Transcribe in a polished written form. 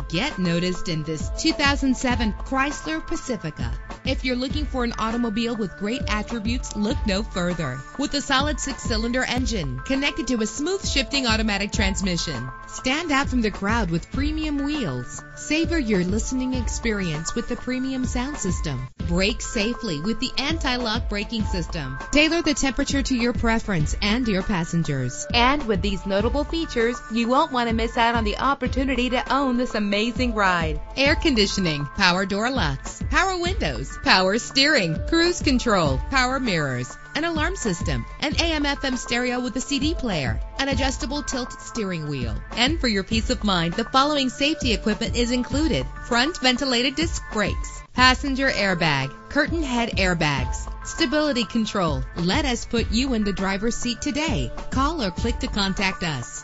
Get noticed in this 2007 Chrysler Pacifica. If you're looking for an automobile with great attributes, look no further. With a solid 6-cylinder engine connected to a smooth shifting automatic transmission, stand out from the crowd with premium wheels. Savor your listening experience with the premium sound system. Brake safely with the anti-lock braking system. Tailor the temperature to your preference and your passengers. And with these notable features, you won't want to miss out on the opportunity to own this amazing ride. Air conditioning, power door locks, power windows, power steering, cruise control, power mirrors, an alarm system, an AM/FM stereo with a CD player, an adjustable tilt steering wheel. And for your peace of mind, the following safety equipment is included: front ventilated disc brakes, passenger airbag, curtain head airbags, stability control. Let us put you in the driver's seat today. Call or click to contact us.